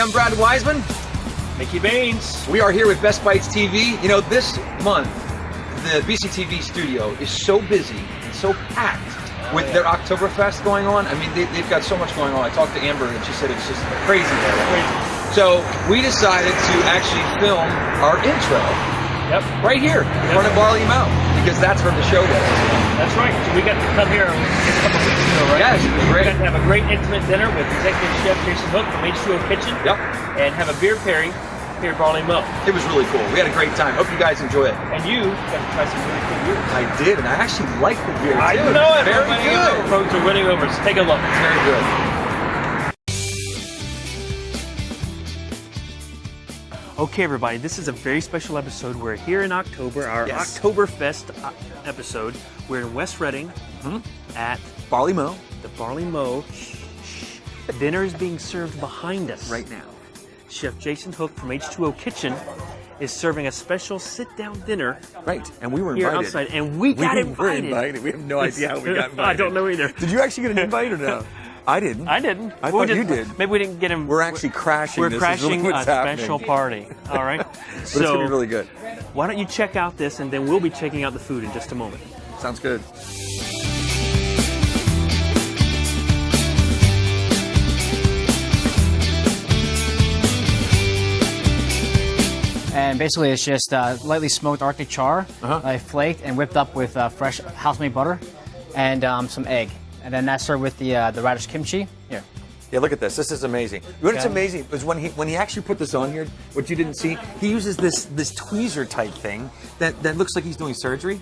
I'm Brad Wiseman. Mickey Baines. We are here with Best Bites TV. You know, this month, the BCTV studio is so busy and so packed with their Oktoberfest going on. I mean, they've got so much going on. I talked to Amber and she said it's just crazy there. So we decided to actually film our intro right here in front of Barley Mow, because that's where the show was. That's right. So we got to come here a couple of weeks ago, right? Yes, it was great. We got to have a great intimate dinner with Executive Chef Jason Hook from H2O Kitchen. Yep. And have a beer pairing here at Barley Mow. It was really cool. We had a great time. Hope you guys enjoy it. And you got to try some really cool beers. I did, and I actually like the beer too. I know it. Very good. Folks are winning over. So take a look. It's very good. Okay, everybody, this is a very special episode. We're here in October, our Oktoberfest episode. We're in West Reading at Barley Mow. the Barley Mow. Dinner is being served behind us Right now. Chef Jason Hook from H2O Kitchen is serving a special sit-down dinner Right, and we were here invited. outside, and we got invited. We have no idea how we got invited. I don't know either. Did you actually get an invite or no? I didn't. I didn't. I thought you did. Maybe we didn't get him. We're actually crashing. We're This is crashing really a what's happening. special party. All right. But it's going to be really good. Why don't you check out this, and then we'll be checking out the food in just a moment. Sounds good. And basically it's just lightly smoked Arctic char, flaked and whipped up with fresh house-made butter and some egg. And then that's served with the radish kimchi. Here. Yeah, look at this. This is amazing. What's amazing is when he actually put this on here, what you didn't see, he uses this tweezer type thing that looks like he's doing surgery.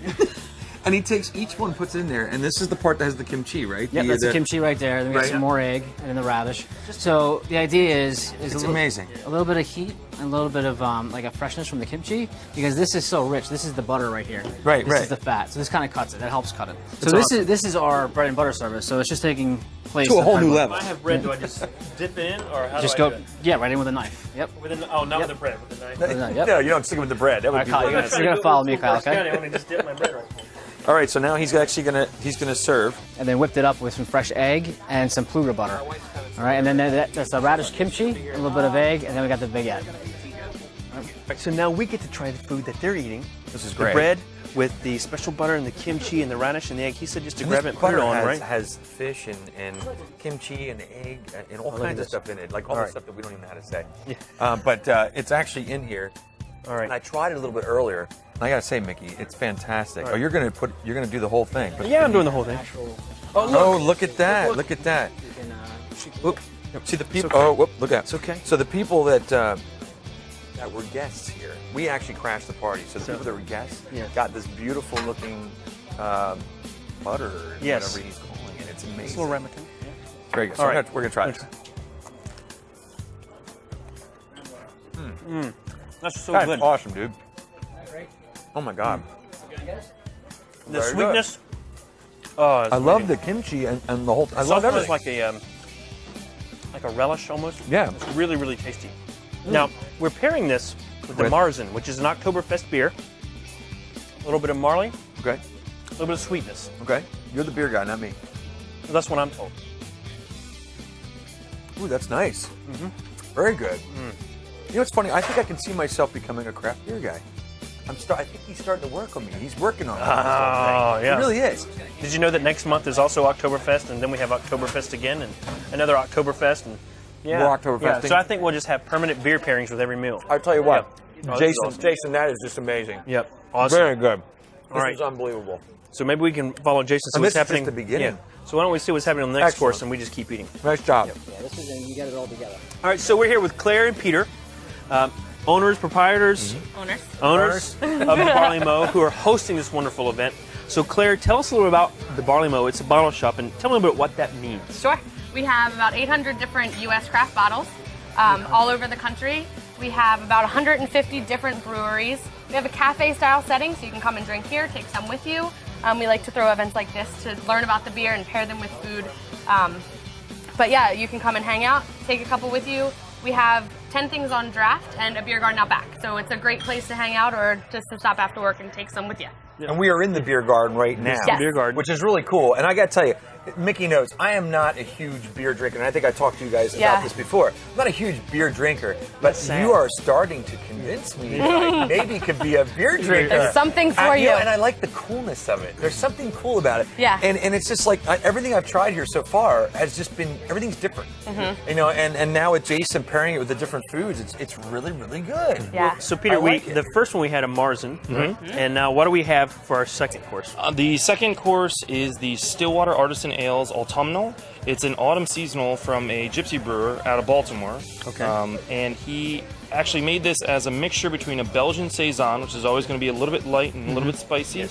And he takes each one, puts it in there, and this is the part that has the kimchi, right? Yep, that's the kimchi right there. Then we got some more egg and then the radish. So the idea is It's amazing. A little bit of heat and a little bit of like a freshness from the kimchi, because this is so rich. This is the butter right here. Right, This is the fat. So this kind of cuts it. That helps cut it. So this is our bread and butter service. So it's just taking place To a whole new level. If I have bread, do I just dip in, or how Just do I go, do it? yeah, right in with a knife. Yep. With not with the bread, with the knife. Yep. No, you don't stick it with the bread. That would be Kyle, really you're nice. gonna follow me, Kyle, okay? I want to just dip my bread right there. All right, so now he's actually gonna serve. And then whipped it up with some fresh egg and some pluga butter. All right, and then that's the radish kimchi, a little bit of egg, and then we got the baguette. Right, so now we get to try the food that they're eating. This is The great. bread with the special butter and the kimchi and the radish and the egg. He said just to And grab this it and put it butter on, has, right? has fish and kimchi and egg and all kinds of stuff in it, like all the stuff that we don't even know how to say. Yeah. But it's actually in here. All right. And I tried it a little bit earlier. And I gotta say, Mickey, it's fantastic. All right. Oh, you're gonna do the whole thing. But Yeah, I'm doing the whole thing. Oh, look at that! Look at that! Whoop. See the people. Oh, whoop! Look at. It's okay. So the people that were guests here, we actually crashed the party. So the people that were guests got this beautiful looking butter, or Yes. whatever he's calling it. It's amazing. It's a little ramekin. Very good. So All we're right. gonna try this. That's so That's good. awesome, dude. Oh my god. The Very sweetness. Oh, it's I love amazing. the kimchi and the whole. I It's love almost everything. like a relish almost. Yeah. It's really, really tasty. Now, we're pairing this with the With? Marzen, which is an Oktoberfest beer. A little bit of barley, Okay. a little bit of sweetness. Okay. You're the beer guy, not me. That's what I'm told. Ooh, that's nice. Very good. You know what's funny? I think I can see myself becoming a craft beer guy. I think he's starting to work on me. He's working on me. Oh, yeah. He really is. Did you know that next month is also Oktoberfest, and then we have Oktoberfest again, and another Oktoberfest, and More Oktoberfesting. Yeah, so I think we'll just have permanent beer pairings with every meal. I'll tell you what, Yeah. Oh, this is Jason, awesome. Jason, that is just amazing. Yep, awesome. Very good. This All right. is unbelievable. So maybe we can follow Jason. See And what's this is just happening. the beginning. Yeah. So why don't we see what's happening on the next Excellent. course, and we just keep eating. Nice job. Yeah, this is, and you get it all together. All right, so we're here with Claire and Peter, owners, proprietors, owners of the Barley Mow, who are hosting this wonderful event. So Claire, tell us a little about the Barley Mow. It's a bottle shop, and tell me a bit what that means. Sure. We have about 800 different U.S. craft bottles all over the country. We have about 150 different breweries. We have a cafe-style setting, so you can come and drink here, take some with you. We like to throw events like this to learn about the beer and pair them with food. But yeah, you can come and hang out, take a couple with you. We have 10 things on draft and a beer garden out back. So it's a great place to hang out or just to stop after work and take some with you. And we are in the beer garden right now. Yes. Beer garden. Which is really cool. And I got to tell you, Mickey knows I am not a huge beer drinker, and I think I talked to you guys about this before. I'm not a huge beer drinker, but you are starting to convince me that I maybe could be a beer drinker. There's something for you. And I like the coolness of it. There's something cool about it. Yeah. And it's just like everything I've tried here so far has just been, everything's different. You know, and now with Jason pairing it with the different foods, it's really, really good. Yeah. So Peter, the first one we had a Marzen, and now what do we have for our second course? The second course is the Stillwater Artisan Ales Autumnal. It's an autumn seasonal from a gypsy brewer out of Baltimore. Okay. And he actually made this as a mixture between a Belgian Saison, which is always going to be a little bit light and a little bit spicy,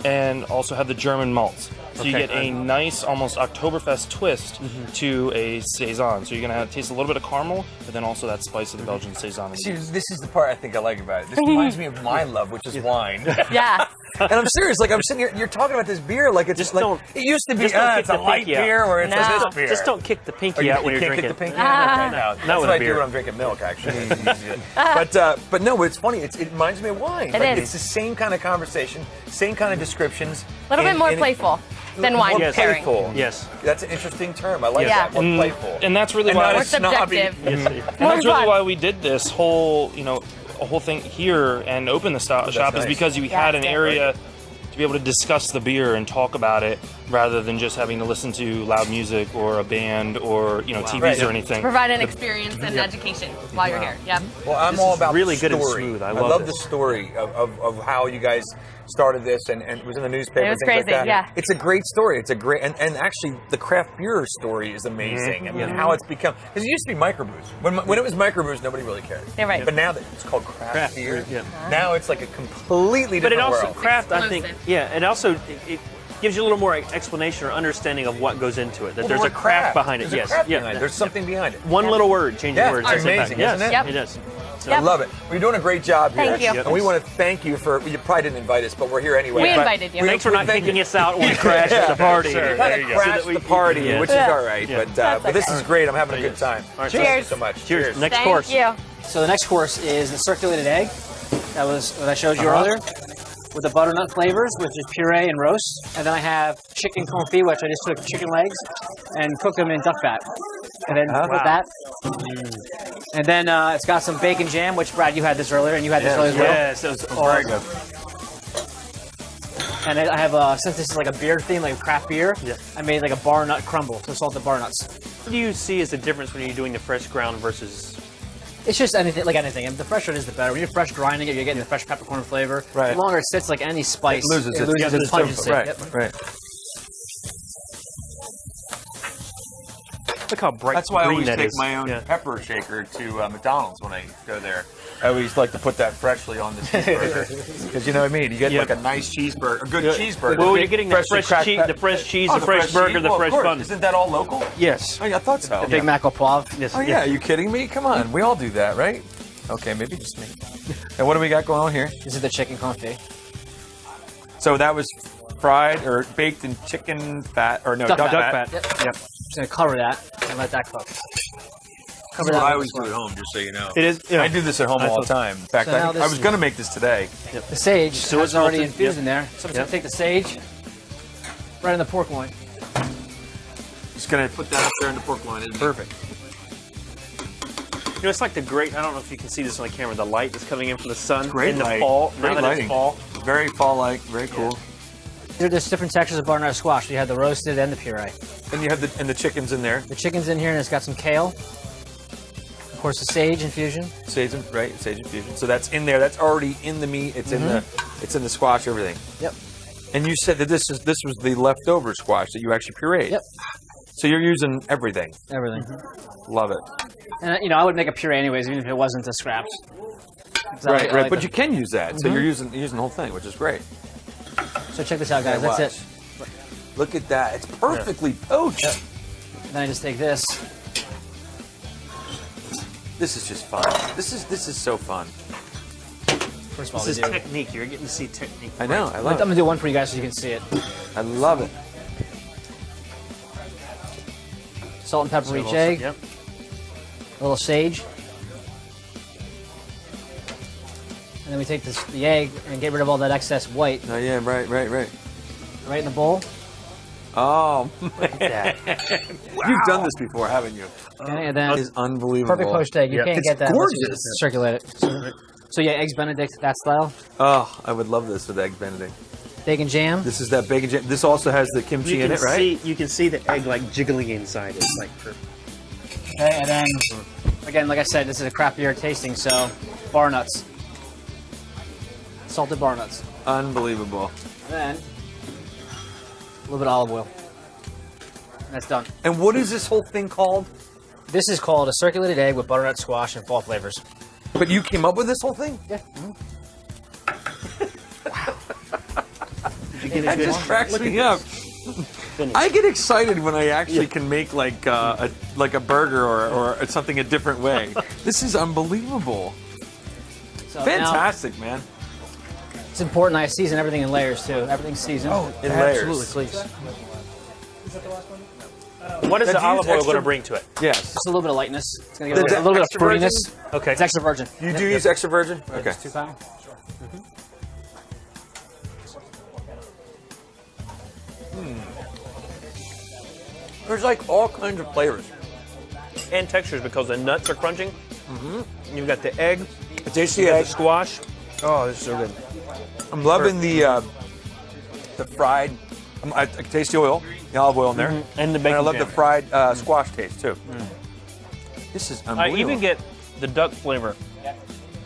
and also have the German malts. So you get a nice, almost Oktoberfest twist to a Saison. So you're going to taste a little bit of caramel, but then also that spice of the Belgian Saison. See, this is the part I think I like about it. This reminds me of my love, which is wine. Yeah. And I'm serious, like I'm sitting here, you're talking about this beer like it's Just like, don't- it used to be, just don't kick it's a the light pinky out. beer or it's No. this beer. Just don't kick the pinky You out when you're can't drinking. kick the pinky out? Okay, no. That's with what a I do beer. when I'm drinking milk, actually. But no, it's funny. It reminds me of wine. It is. It's the same kind of conversation, same kind of descriptions. A little bit more playful than wine More pairing. playful. Yes. That's an interesting term. I like Yeah. that. More playful. And that's really And why not More as snobby. subjective. And that's More really fun. why we did this whole, a whole thing here and open the shop is nice. because we had an area to be able to discuss the beer and talk about it rather than just having to listen to loud music or a band or TVs or anything. Provide an experience and education while you're here. Yep. Well, I'm This all is about really the good and story. smooth. I love love the this. story of how you guys started this and it was in the newspaper. It was and things crazy, like that. yeah. It's a great story. It's a great and actually the craft beer story is amazing. I mean, how it's become because it used to be microbrews. When it was microbrews, nobody really cared. You're right. But now that it's called craft beer, yeah. now it's like a completely But different it also world. craft, I think, Exclusive. and also it gives you a little more explanation or understanding of what goes into it. That Well, there's the a word craft behind it. There's a yes, craft yeah. behind it. There's something behind it. One little word changes Yeah, words. it's takes impact. amazing, Yes, isn't it? Yep. It does. So, I love it. Well, you're doing a great job here. Thank you. And we want to thank you for, you probably didn't invite us, but we're here anyway. We But invited you. Thanks for not thank kicking you. us out when we crashed at the party. Sure, There kind you of go. So crashed that we- the party, yeah. which is all right. Yeah. But this okay. is great. I'm having a good time. All right, Thank you Cheers. so much. Cheers. Next Thank course. you. So the next course is the circulated egg. That was what I showed you earlier, with the butternut flavors, which is puree and roast. And then I have chicken confit, which I just took chicken legs and cooked them in duck fat. And then put that. And then it's got some bacon jam, which Brad, you had this earlier, and you had this earlier as well. Yes, it was Very good. And then I have since this is like a beer theme, like a craft beer, I made like a bar nut crumble, so salted bar nuts. What do you see as the difference when you're doing the fresh ground versus? It's just anything, like anything. And the fresher it is, the better. When you're fresh grinding it, you're getting the fresh peppercorn flavor. Right. The longer it sits, like any spice, It loses its its pungency. Right, Yep. right. Look how bright That's why I green always that take is. my own Yeah. pepper shaker to McDonald's when I go there. I always like to put that freshly on the cheeseburger because you know what I mean. You get like a nice cheeseburger, a good cheeseburger. Well, you're getting the Freshly fresh cracked cheese, the fresh cheese, Oh, the fresh burger, cheese? the Well, of fresh course. bun. Isn't that all local? Yes. Oh, yeah, I thought so. Big Mac au poivre. Yes. Oh yeah, are you kidding me? Come on, we all do that, right? Okay, maybe just me. And what do we got going on here? This is the chicken confit. So that was fried or baked in chicken fat, or no, duck fat. Yep. Yep. Just gonna cover that and let that cook. That's what I always do at home, just so you know. It is. Yeah. I do this at home all the time. In fact, So now I this was going to make this today. The sage So is it's already melted, infused yep. in there. So I'm just Yep. gonna take the sage right in the pork loin. Just going to put that up there in the pork loin. Perfect. You know, it's like the great. I don't know if you can see this on the camera. The light that's coming in from the sun Great in the light. fall. Great now that lighting. it's fall. Very fall-like, very cool. There's different textures of butternut squash. You have the roasted and the puree. And you have the chickens in there. The chicken's in here and it's got some kale. Of course, the sage infusion. Sage infusion. So that's in there. That's already in the meat. It's in the squash. Everything. Yep. And you said that this was the leftover squash that you actually pureed. Yep. So you're using everything. Everything. Love it. And you know, I would make a puree anyways, even if it wasn't the scraps. Right. But you can use that. So you're using the whole thing, which is great. So check this out, guys. Okay, That's watch. it. Look at that. It's perfectly poached. Yep. Then I just take this. This is just fun. This is so fun. First of all, This is we do. technique. You're getting to see technique. I know. I I'm love gonna it. do one for you guys so you can see it. I love it. Salt and pepper each egg. Yep. A little sage. And then we take the egg and get rid of all that excess white Oh yeah. Right. right in the bowl. Oh, that. You've done this before, haven't you? Okay, and then That is unbelievable. perfect poached egg. You can't It's get that unless you gorgeous. circulate it. So yeah, eggs Benedict, that style. Oh, I would love this with egg Benedict. Bacon jam. This is that bacon jam. This also has the kimchi in it, right? You can see the egg like jiggling inside. It's like perfect. Okay, and then again, like I said, this is a craft beer tasting, so bar nuts, salted bar nuts, Unbelievable. and then a little bit of olive oil, and that's done. And what is this whole thing called? This is called a circulated egg with butternut squash and fall flavors. But you came up with this whole thing? Yeah. That just cracks me up. I get excited when I actually can make like a burger or something a different way. This is unbelievable. So Fantastic, man. now, it's important I season everything in layers too. Everything's seasoned. Oh, in layers. Absolutely, please. What is Now, the do you use olive oil extra- going to bring to it? Yes. Just a little bit of lightness. It's gonna give Is it that a little bit of extra virgin? fruitiness. Okay. It's extra virgin. You do use extra virgin? Okay. Just 2 pounds. There's like all kinds of flavors. And textures because the nuts are crunching. You've got the egg, A tasty you got egg. the squash. Oh, this is so good. I'm loving the fried. I taste the oil, the olive oil in there, And the and bacon I love jam. the fried squash taste too. This is I unbelievable. even get the duck flavor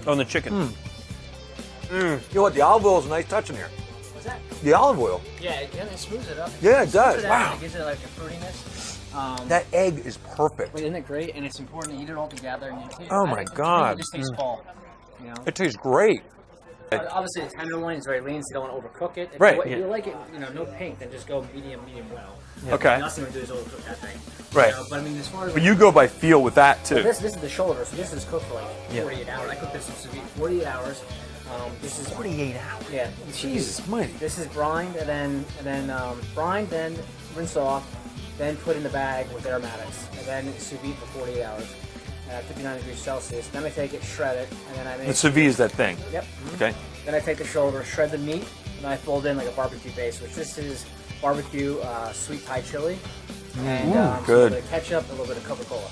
on the chicken. You know what? The olive oil is a nice touch in here. What's that? The olive oil. Yeah, it smooths it up. Yeah, it does. Smooths it out, Wow. and it gives it like a fruitiness. That egg is perfect. Isn't it great? And it's important to eat it all together. And Oh my God. It just tastes fall. You know. It tastes great. Obviously, the tenderloin is very lean, so you don't want to overcook it. If Right, You, yeah. if you like it, no pink, then just go medium well. Okay. Last thing we do is overcook that thing. Right. You know, but I mean, as far as But you go by feel with that too. this is the shoulder, so this is cooked for like 48 hours. I cooked this in sous vide 48 hours. This is 48 hours. yeah. Jesus mighty. This is brined and then brined, then rinsed off, then put in the bag with aromatics, and then sous vide for 48 hours at 59 degrees Celsius. Then I take it, shred it, and then I make The sous vide is that thing. Yep. Okay. Then I take the shoulder, shred the meat, and I fold in like a barbecue base, which this is barbecue sweet Thai chili, and a good. little bit of ketchup, and a little bit of Coca-Cola.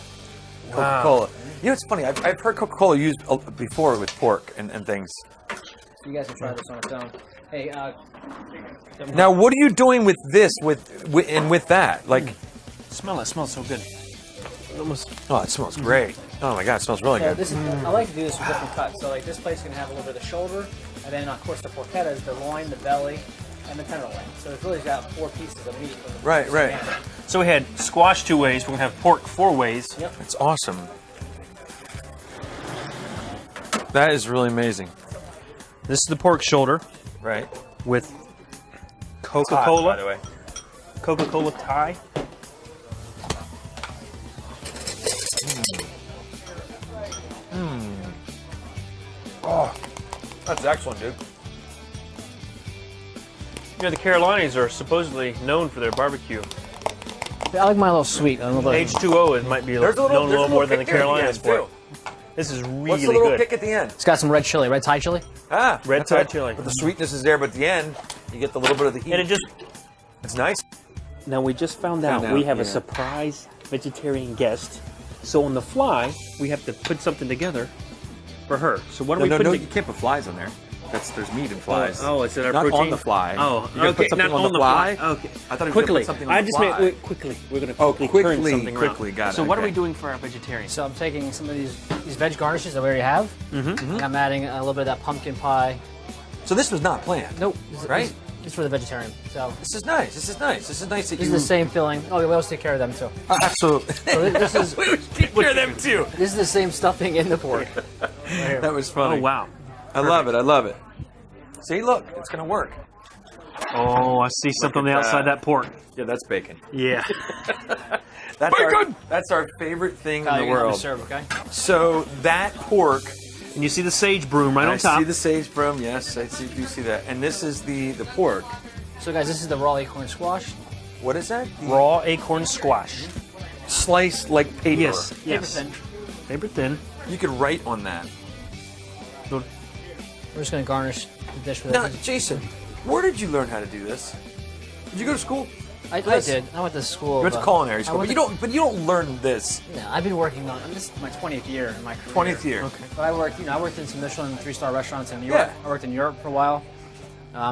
Coca-Cola. You know, it's funny. I've heard Coca-Cola used before with pork and things. So you guys can try this on its own. Hey, Now, what are you doing with this? With that? Like, Smell it. It smells so good. oh, it smells great. Oh my God, it smells really so good. this is, I like to do this with different cuts. So like this place can have a little bit of the shoulder, and then of course the porchetta is the loin, the belly, and the tenderloin. So it's really got 4 pieces of meat. From the Right, right. Yeah. So we had squash 2 ways. We're going to have pork 4 ways. Yep. It's awesome. That is really amazing. This is the pork shoulder Right. with Hot, Coca-Cola. by the way. Coca-Cola Thai. Oh, that's excellent, dude. You know, the Carolinas are supposedly known for their barbecue. I like mine a little sweet. A little bit. H2O it might be There's known a little more than the kick there at Carolinas end, for. too. it. This is really What's the little good. kick at the end? It's got some red chili, red Thai chili. Ah, Red that's Thai right. chili. But the sweetness is there, but at the end, you get the little bit of the heat. And it just. It's nice. Now we just found out Found we out, have a yeah. surprise vegetarian guest. So on the fly, we have to put something together for her. So what are we putting? you can't put flies on there. There's meat and flies. Oh, it's in our Not protein? on the fly. Oh, You're gonna okay. put something Not on the fly? Okay. I thought it was quickly. Put something on I the just fly. meant wait, quickly. We're going to Oh, quickly turn quickly, something around. quickly, got it, So what are okay. we doing for our vegetarian? So I'm taking some of these veg garnishes that we already have, and I'm adding a little bit of that pumpkin pie. So this was not planned. Nope. Right? This is for the vegetarian. So This is nice. This is nice. This is nice that this you. is the same filling. Oh, we always take care of them too. Absolutely. So this is we would take care of them too. this is the same stuffing in the pork. That was funny. Oh, wow. I love it. I love it. See, look, it's gonna work. Oh, I see something on the at outside that. of that pork. Yeah, that's bacon. Yeah. That's our favorite thing in the You're gonna world. serve, okay? So that pork. And you see the sage broom right I on top. see the sage broom. Yes, I do see that. And this is the pork. So guys, this is the raw acorn squash. What is that? Raw acorn squash. Sliced like paper. Yes. Paper thin. Paper thin. You could write on that. We're just gonna garnish the dish with Now, it. Jason, where did you learn how to do this? Did you go to school? I did. I went to school. You went to culinary school, but you don't learn this. No, I've been working on. This is my 20th year in my career. 20th year. Okay. But I worked in some Michelin 3-star restaurants in New York. Yeah. I worked in Europe for a while.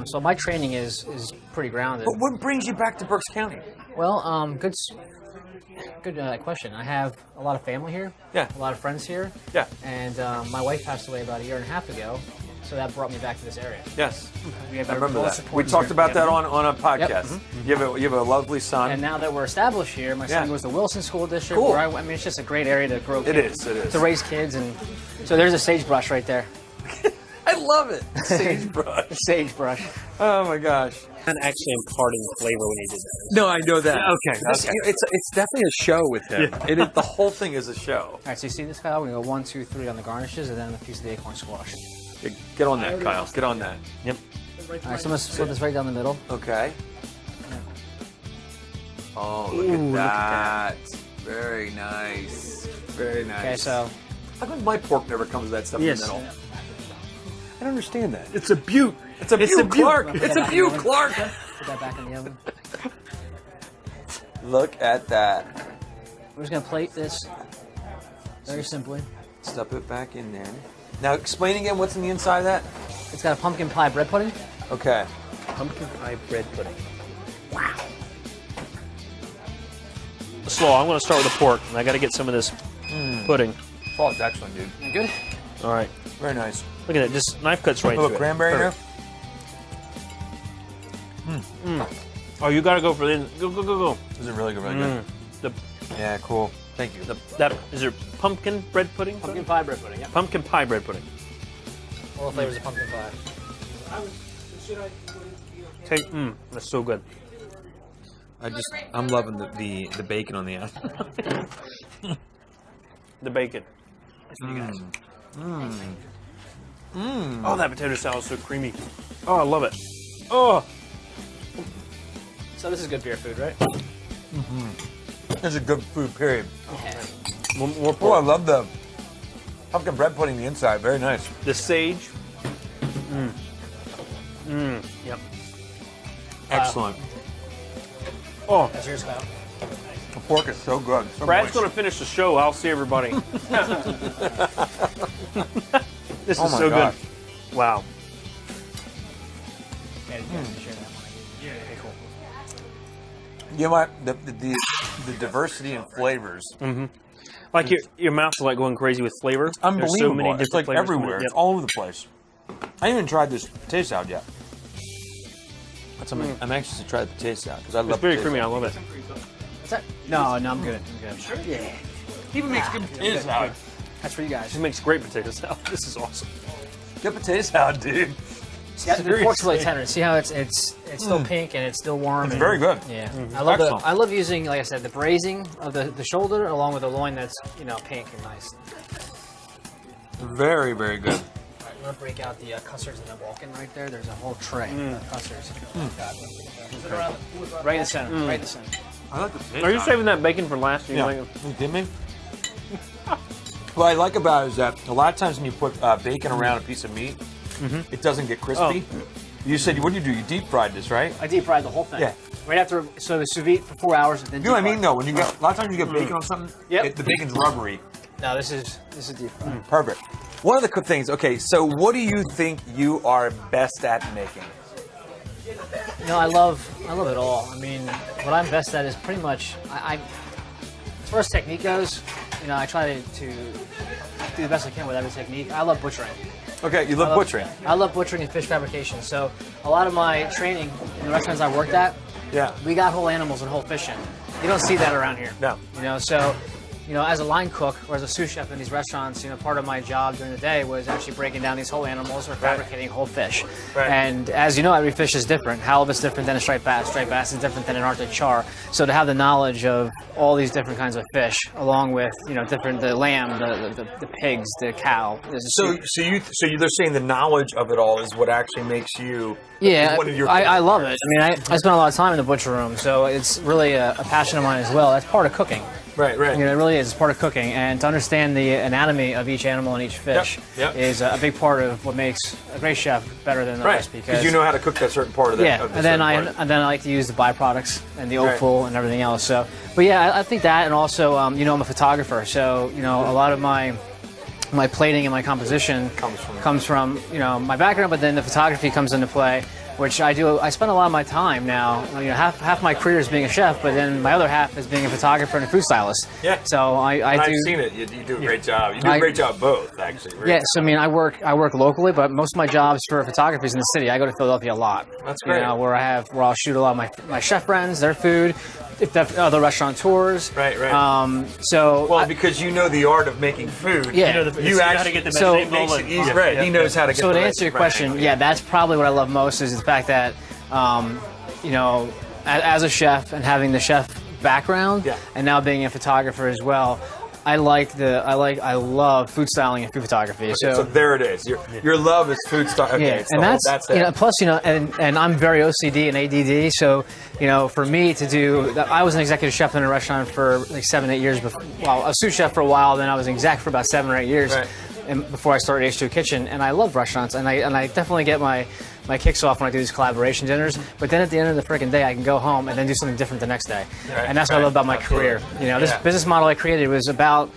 So my training is pretty grounded. But what brings you back to Berks County? Well, good question. I have a lot of family here. Yeah. A lot of friends here. Yeah. And my wife passed away about a year and a half ago, so that brought me back to this area. Yes. We have I remember that. support We here. talked about Yep. that on a podcast. Yep. Mm-hmm. You have a lovely son. And now that we're established here, my son goes to Wilson School District. Cool. Where I mean, it's just a great area to grow It kids. is. To raise kids, and so there's a sagebrush right there. I love it. Sagebrush. Sagebrush. Oh my gosh. And actually imparting flavor when he did that. No, I know that. Okay. It's definitely a show with him. Yeah. The whole thing is a show. All right, so you see this, Kyle? We're going to go 1, 2, 3 on the garnishes, and then a piece of the acorn squash. Get on that, Kyle. Get on that. Yep. All right, so I'm going to split this right down the middle. Okay. Oh, look at that. Very nice. Very nice. Okay, so How come my pork never comes with that stuff in the middle? I don't understand that. It's a beaut. It's a beaut, Clark. It's a beaut, Clark. put that back in the oven. Look at that. We're just going to plate this very simply. Stuff it back in there. Now, explain again what's in the inside of that. It's got a pumpkin pie bread pudding. Okay. Pumpkin pie bread pudding. Wow. Slow. I'm going to start with the pork, and I got to get some of this pudding. Oh, it's excellent, dude. You good? All right. Very nice. Look at it. Just knife cuts right A little through cranberry it. there. Oh, you got to go for the. Go. Is it really good? Really good. The Yeah, cool. Thank you. that is there pumpkin bread pudding? Pumpkin pie bread pudding, yeah. Pumpkin pie bread pudding. All the flavors of pumpkin pie. That's so good. I'm loving the bacon on the end. The bacon. Oh, that potato salad is so creamy. Oh, I love it. Oh. So this is good beer food, right? It's a good food, period. More Oh, I pork. love the pumpkin bread pudding on the inside. Very nice. The sage. Yep. Excellent. Oh, That's yours, Kyle. The pork is so good. So Brad's moist. going to finish the show. I'll see everybody. This Oh is my so gosh. good. Wow. Yeah, you can share that one. Yeah, cool. You know what? The diversity in flavors. Like your mouth's like going crazy with flavor. It's unbelievable. There's so many It's different like flavors. everywhere. Yep. It's all over the place. I haven't even tried this potato salad yet. But I'm anxious to try the potato salad because I love It's very potato creamy. I salad. love it. What's that? No, I'm good. I'm good. Yeah. He even makes good potato salad. That's for you guys. It makes great potato salad. This is awesome. Good potato salad, dude. Yeah, the pork's really tender. See how it's still pink and it's still warm. It's and- very good. Yeah, Excellent. I love using, like I said, the braising of the shoulder along with the loin that's pink and nice. Very, very good. I'm gonna break out the custards in the Balkan right there. There's a whole tray of custards. Right in the center. Right in the center. I like the potato Are you saving that bacon for last? Yeah. You kidding me? What I like about it is that a lot of times when you put bacon around a piece of meat, it doesn't get crispy. You said, what did you do? You deep fried this, right? I deep fried the whole thing. Yeah. Right after, so the sous vide for 4 hours. And then You know what I mean, though? When you get a lot of times you get bacon on something, Yep. the bacon's rubbery. No, this is deep fried. Perfect. One of the good things. Okay, so what do you think you are best at making? I love it all. I mean, what I'm best at is pretty much I as far as technique goes, I try to do the best I can with every technique. I love butchering. Okay, you love butchering. I love butchering and fish fabrication. So a lot of my training in the restaurants I worked at, Yeah. we got whole animals and whole fish in. You don't see that around here. No. So as a line cook or as a sous chef in these restaurants, part of my job during the day was actually breaking down these whole animals or fabricating whole fish. Right. And as you know, every fish is different. Halibut's different than a striped bass. Striped bass is different than an Arctic char. So to have the knowledge of all these different kinds of fish, along with the lamb, the pigs, the cow. So they're saying the knowledge of it all is what actually makes you. Yeah, one of your I love it. I mean, I spend a lot of time in the butcher room, so it's really a passion of mine as well. That's part of cooking. Right, right. You know, it really is. It's part of cooking, and to understand the anatomy of each animal and each fish Yep. is a big part of what makes a great chef better than the Right, rest. because you know how to cook that certain part of that. Yeah, of the and then certain part. I like to use the byproducts and the offal and everything else. So, but yeah, I think that, and also, you know, I'm a photographer, so you know, a lot of my plating and my composition comes from you know my background, but then the photography comes into play, which I do. I spend a lot of my time now. You know, half my career is being a chef, but then my other half is being a photographer and a food stylist. Yeah. So I've seen it. You do a great job. You do a great job both, actually. Yes, I mean I work locally, but most of my jobs for photography is in the city. I go to Philadelphia a lot. That's great. You know, where I'll shoot a lot of my chef friends, their food, if they have other restaurateurs. Right. So because you know the art of making food. Yeah. You know how to get the So- best Makes it easy. Right. He knows how to get. So the to right- answer your right question, angle, yeah, that's probably what I love most is the fact that, you know, as a chef and having the chef background, and now being a photographer as well, I love food styling and food photography. So there it is. Your love is food style. Okay, Yeah, so and that's it. you know, plus you know, and I'm very OCD and ADD, so you know, for me to do that, I was an executive chef in a restaurant for like 7-8 years before. Well, a sous chef for a while, then I was an exec for about 7 or 8 years, and before I started H2O Kitchen. And I love restaurants, and I definitely get my kicks off when I do these collaboration dinners. But then at the end of the freaking day, I can go home and then do something different the next day, and that's what I love about my career. You know, this business model I created was about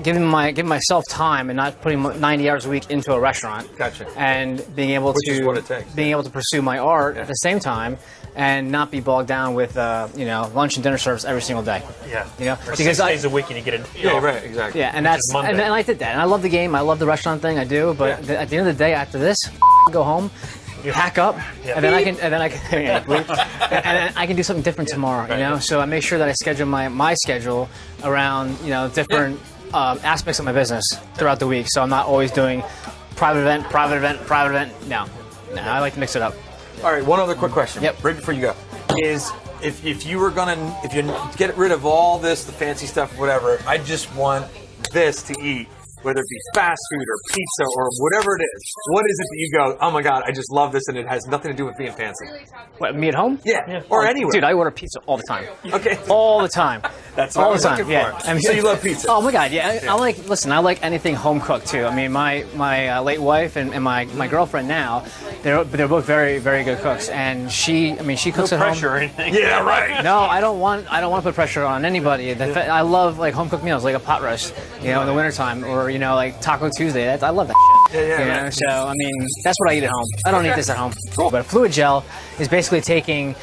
giving myself time and not putting 90 hours a week into a restaurant. Gotcha. And being able Which is what it takes. being able to pursue my art at the same time, and not be bogged down with lunch and dinner service every single day. Yeah. You know, Or 6 days a week and you get it. Yeah, right, exactly. Yeah, and that's Monday. and I did that. And I love the game. I love the restaurant thing. I do. But at the end of the day, after this, go home, pack up, and then I can and I can do something different tomorrow. You know, so I make sure that I schedule my schedule around different aspects of my business throughout the week. So I'm not always doing private event. No, I like to mix it up. All right, one other quick question. Yep. Right before you go, is if you get rid of all this, the fancy stuff, whatever, I just want this to eat, whether it be fast food or pizza or whatever it is. What is it that you go, oh my God, I just love this and it has nothing to do with being fancy? What, me at home? Yeah. Or anywhere. Dude, I order pizza all the time. Okay. All the time. That's what all I was the time. looking Yeah. for. So you love pizza? Oh my God, yeah. I like anything home cooked too. I mean, my late wife and my girlfriend now, they're both very, very good cooks, and she cooks at home. Pressure or anything. Yeah, right. No, I don't want to put pressure on anybody. I love like home cooked meals, like a pot roast, in the wintertime, or like Taco Tuesday. I love that shit. Yeah, right. So I mean, that's what I eat at home. I don't eat this at home. Cool. But a fluid gel is basically think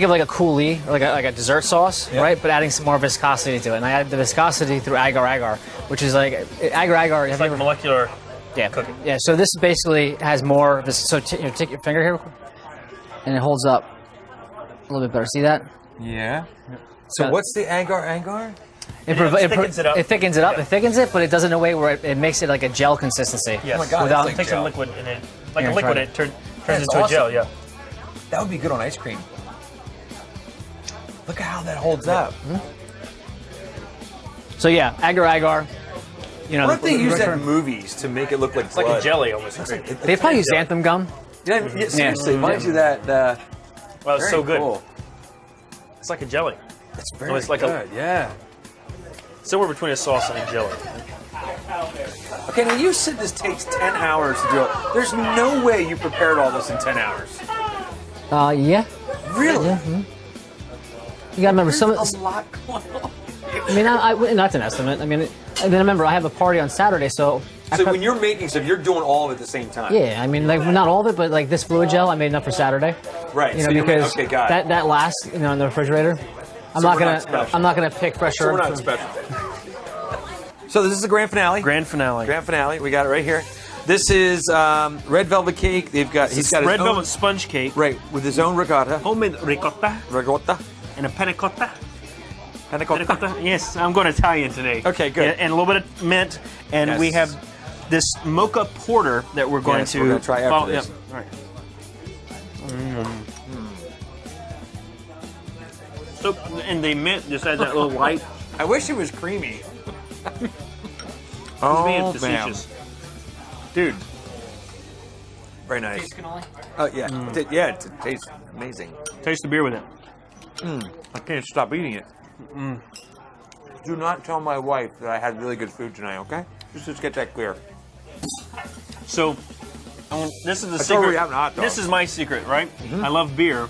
of like a coulis, or like a dessert sauce, right? But adding some more viscosity to it. And I add the viscosity through agar-agar, which is like agar-agar. It's like molecular. Yeah, cooking. Yeah. So this basically has more of this. So take your finger here, and it holds up a little bit better. See that? Yeah. So what's the agar? It thickens it up. It thickens it up. It thickens it, but it does it in a way where it makes it like a gel consistency. Yes. Oh my God, Without it's It takes a gel. liquid and it, like Yeah, a liquid, try it turns That's into a gel. awesome. Yeah. That would be good on ice cream. Look at how that holds up. So yeah, agar-agar. What if they use that in movies to make it look like It's like a blood? jelly almost. They probably use xanthan gum. Yeah, seriously, reminds you that. Well, it's so good. Cool. It's like a jelly. It's very it's like good. Yeah. Somewhere between a sauce and a jelly. Okay, now you said this takes 10 hours to do it. There's no way you prepared all this in 10 hours. Yeah. Really? Yeah. You gotta remember some. There's a lot going on. I mean, that's an estimate. I mean, and then remember, I have a party on Saturday, so. So when you're making stuff, you're doing all of it at the same time. Yeah, I mean, like not all of it, but like this fluid gel, I made enough for Saturday. Right. You know, so you're because okay, got it. that lasts, in the refrigerator. I'm not gonna pick fresher. So we're not special. So this is the grand finale. Grand finale. Grand finale. We got it right here. This is red velvet cake. He's got his red own, velvet sponge cake. Right, with his own ricotta. Homemade ricotta Ricotta. and a panna cotta. Panna Panna cotta. cotta. Yes, I'm going Italian today. Okay, good. Yeah, and a little bit of mint, and Yes. we have this mocha porter that we're going Yes, to we're gonna try after follow- this. Yep. All right. So, and the mint just adds that little light. I wish it was creamy. It's Oh, being man. facetious. Dude, Very nice. Oh, yeah. It tastes amazing. taste the beer with it. I can't stop eating it. do not tell my wife that I had really good food tonight, okay? Just get that clear. So, this is the I told her we secret. have a hot dog. This is my secret, right? I love beer,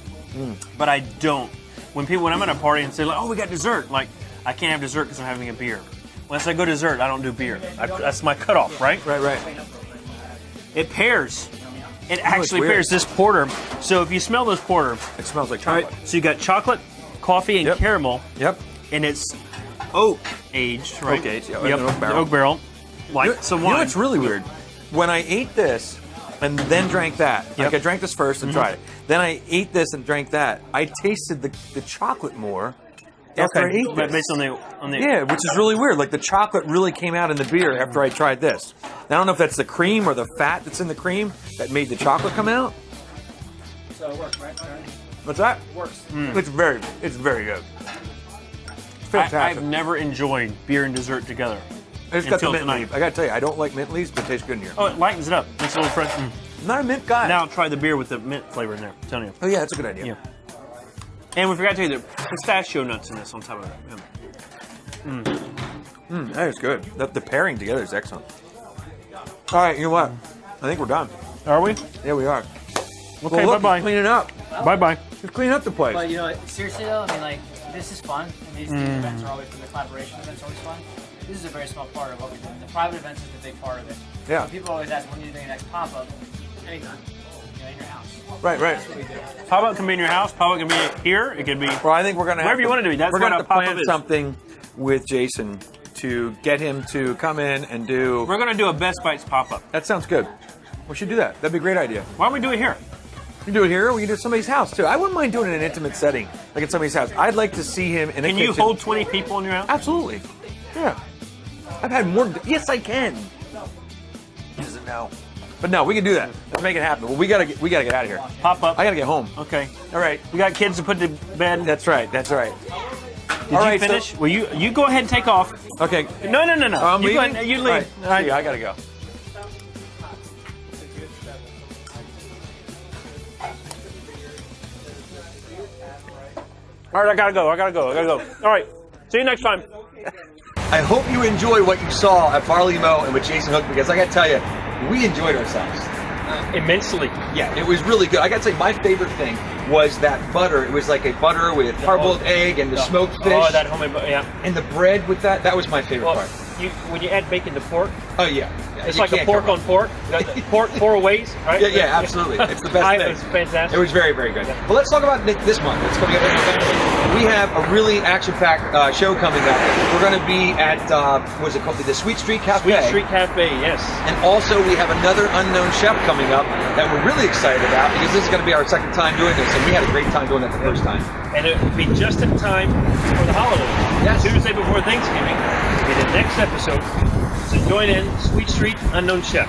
but I don't. When I'm at a party and say, like, "Oh, we got dessert," like I can't have dessert because I'm having a beer. Once I go dessert, I don't do beer. That's my cutoff, right? Right. It pairs. It actually pairs this porter. So if you smell this porter, It smells like chocolate. right? So you got chocolate, coffee, and caramel, Yep. and it's oak aged, right? Oak aged, yeah, Yep. an oak barrel. Oak barrel. Like some You know wine. what's really weird? When I ate this and then drank that, like I drank this first and tried it. Then I ate this and drank that. I tasted the chocolate more after I ate But this. based on the Yeah, which is really weird. Like the chocolate really came out in the beer after I tried this. Now, I don't know if that's the cream or the fat that's in the cream that made the chocolate come out. So it works, right? What's that? Works. It's very good. Fantastic. I've never enjoyed beer and dessert together. It's got the until mint tonight. leaf. I gotta tell you, I don't like mint leaves, but it tastes good in here. Oh, it lightens it up. Makes it a little fresh. I'm not a mint guy. Now try the beer with the mint flavor in there. I'm telling you. Oh yeah, that's a good idea. Yeah. And we forgot to tell you the pistachio nuts in this on top of that. Yeah. That is good. The pairing together is excellent. All right, you know what? I think we're done. Are we? Yeah, we are. Okay, Well, look, bye-bye. he's cleaning up. Bye-bye. He's cleaning up the place. But you know, seriously though, I mean, like this is fun, and these events are always the collaboration events are always fun. This is a very small part of what we're doing. The private events is the big part of it. Yeah. So people always ask, when are you doing your next pop-up? Anytime. You know, in your house. Right. That's what we do. Pop-up can be in your house. Pop-up can be here. It can be... Well, I think we're gonna Wherever you want it to be. That's we're what gonna a have to plan pop-up is. something with Jason to get him to come in and do. We're going to do a Best Bites pop-up. That sounds good. We should do that. That'd be a great idea. Why don't we do it here? We can do it here. We can do it at somebody's house too. I wouldn't mind doing it in an intimate setting, like at somebody's house. I'd like to see him in a Can kitchen. you hold 20 people in your house? Absolutely. Yeah. I've had more. Yes, I can. He doesn't know. But no, we can do that. Let's make it happen. Well, we gotta get out of here. Pop-up. I gotta get home. Okay. All right. We got kids to put to bed. That's right. That's right. Did you finish? Well, you go ahead and take off. Okay. No. I'm You go leaving? ahead, you All leave. right. All right. See you. I gotta go. All right, I gotta go. All right. See you next time. I hope you enjoy what you saw at Barley Mow and with Jason Hook, because I got to tell you, we enjoyed ourselves. Immensely. Yeah, it was really good. I got to tell you, my favorite thing was that butter. It was like a butter with hard-boiled egg and the smoked fish. Oh, that homemade butter, yeah. And the bread with that. That was my favorite Well, part. when you add bacon to pork, Oh, yeah. it's You like a can't pork go on wrong. pork. You got the pork four ways, right? Yeah, absolutely. It's the best thing. It's fantastic. It was very, very good. But let's talk about this month. It's coming up in November. We have a really action-packed show coming up. We're going to be at, what is it called? The Sweet Street Cafe. Sweet Street Cafe, yes. And also, we have another unknown chef coming up that we're really excited about, because this is going to be our second time doing this, and we had a great time doing it the first time. And it will be just in time for the holidays. Yes. Tuesday before Thanksgiving will be the next episode. So join in, Sweet Street Unknown Chef.